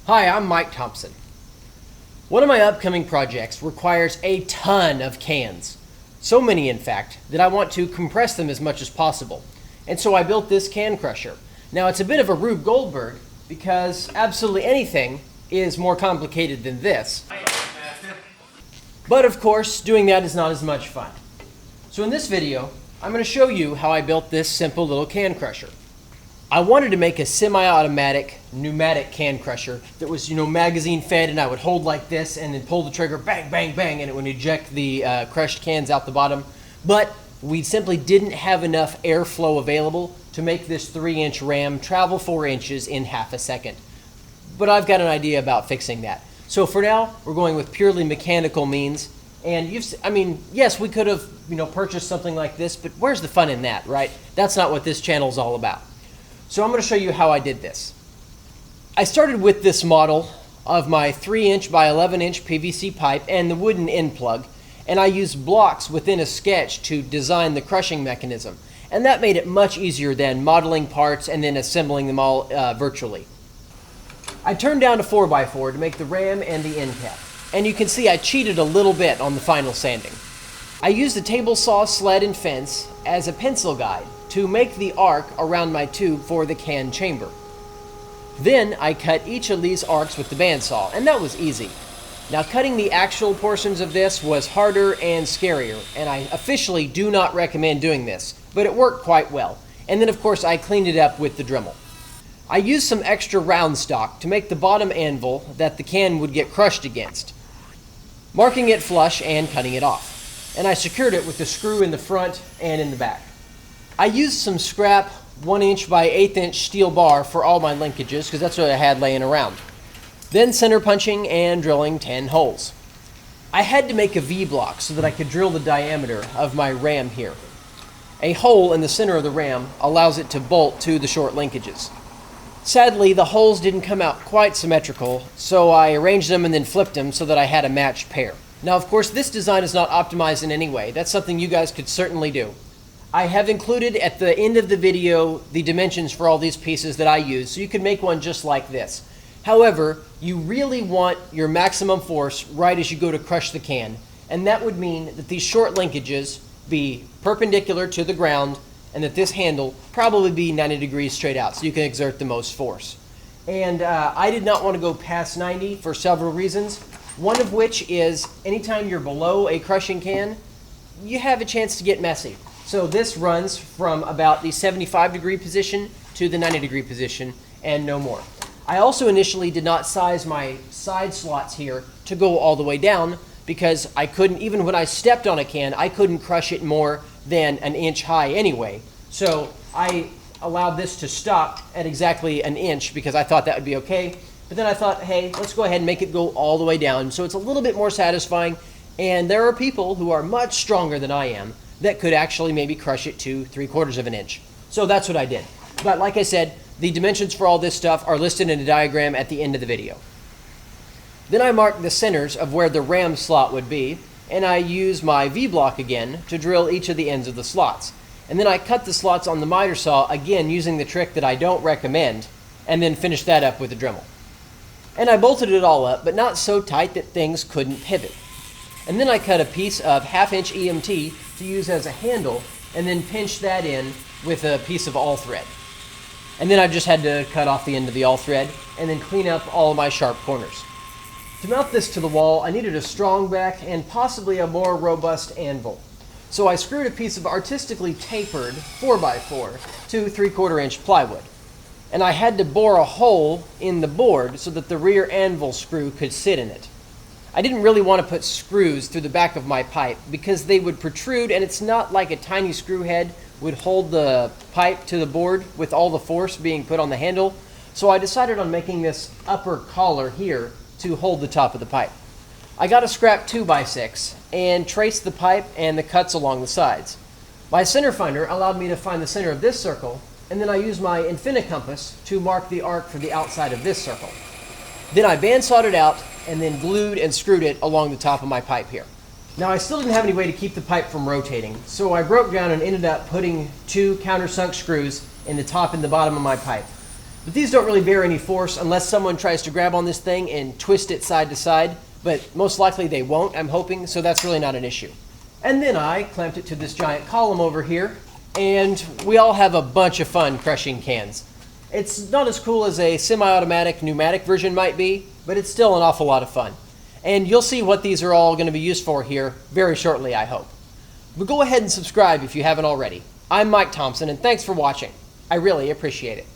Hi, I'm Mike Thompson. One of my upcoming projects requires a ton of cans. So many, in fact, that I want to compress them as much as possible. And so I built this can crusher. Now, it's a bit of a Rube Goldberg because absolutely anything is more complicated than this. But of course, doing that is not as much fun. So in this video, I'm going to show you how I built this simple little can crusher. I wanted to make a semi-automatic pneumatic can crusher that was, magazine fed, and I would hold like this and then pull the trigger, bang, bang, bang, and it would eject the crushed cans out the bottom. But we simply didn't have enough airflow available to make this 3-inch ram travel 4 inches in half a second. But I've got an idea about fixing that. So for now, we're going with purely mechanical means. And yes, we could have, purchased something like this, but where's the fun in that, right? That's not what this channel is all about. So I'm going to show you how I did this. I started with this model of my 3-inch by 11-inch PVC pipe and the wooden end plug, and I used blocks within a sketch to design the crushing mechanism. And that made it much easier than modeling parts and then assembling them all virtually. I turned down to 4x4 to make the ram and the end cap. And you can see I cheated a little bit on the final sanding. I used a table saw, sled, and fence as a pencil guide to make the arc around my tube for the can chamber. Then I cut each of these arcs with the bandsaw, and that was easy. Now, cutting the actual portions of this was harder and scarier, and I officially do not recommend doing this, but it worked quite well. And then of course I cleaned it up with the Dremel. I used some extra round stock to make the bottom anvil that the can would get crushed against, marking it flush and cutting it off. And I secured it with the screw in the front and in the back. I used some scrap 1-inch by 1/8-inch steel bar for all my linkages because that's what I had laying around. Then center punching and drilling 10 holes. I had to make a V-block so that I could drill the diameter of my ram here. A hole in the center of the ram allows it to bolt to the short linkages. Sadly, the holes didn't come out quite symmetrical, so I arranged them and then flipped them so that I had a matched pair. Now, of course, this design is not optimized in any way. That's something you guys could certainly do. I have included at the end of the video the dimensions for all these pieces that I use, so you can make one just like this. However, you really want your maximum force right as you go to crush the can, and that would mean that these short linkages be perpendicular to the ground and that this handle probably be 90 degrees straight out so you can exert the most force. And I did not want to go past 90 for several reasons, one of which is anytime you're below a crushing can, you have a chance to get messy. So this runs from about the 75-degree position to the 90-degree position and no more. I also initially did not size my side slots here to go all the way down because I couldn't, even when I stepped on a can, I couldn't crush it more than 1 inch high anyway. So I allowed this to stop at exactly 1 inch because I thought that would be okay. But then I thought, hey, let's go ahead and make it go all the way down. So it's a little bit more satisfying. And there are people who are much stronger than I am that could actually maybe crush it to 3/4 of an inch. So that's what I did. But like I said, the dimensions for all this stuff are listed in a diagram at the end of the video. Then I marked the centers of where the ram slot would be, and I used my V-block again to drill each of the ends of the slots. And then I cut the slots on the miter saw, again using the trick that I don't recommend, and then finished that up with a Dremel. And I bolted it all up, but not so tight that things couldn't pivot. And then I cut a piece of 1/2-inch EMT to use as a handle, and then pinch that in with a piece of all thread. And then I just had to cut off the end of the all thread, and then clean up all of my sharp corners. To mount this to the wall, I needed a strong back and possibly a more robust anvil. So I screwed a piece of artistically tapered 4x4 to 3/4-inch plywood. And I had to bore a hole in the board so that the rear anvil screw could sit in it. I didn't really want to put screws through the back of my pipe because they would protrude, and it's not like a tiny screw head would hold the pipe to the board with all the force being put on the handle. So I decided on making this upper collar here to hold the top of the pipe. I got a scrap 2x6 and traced the pipe and the cuts along the sides. My center finder allowed me to find the center of this circle, and then I used my Infinicompass to mark the arc for the outside of this circle. Then I bandsawed it out and then glued and screwed it along the top of my pipe here. Now, I still didn't have any way to keep the pipe from rotating, so I broke down and ended up putting 2 countersunk screws in the top and the bottom of my pipe. But these don't really bear any force unless someone tries to grab on this thing and twist it side to side, but most likely they won't, I'm hoping, so that's really not an issue. And then I clamped it to this giant column over here, and we all have a bunch of fun crushing cans. It's not as cool as a semi-automatic pneumatic version might be, but it's still an awful lot of fun. And you'll see what these are all going to be used for here very shortly, I hope. But go ahead and subscribe if you haven't already. I'm Mike Thompson, and thanks for watching. I really appreciate it.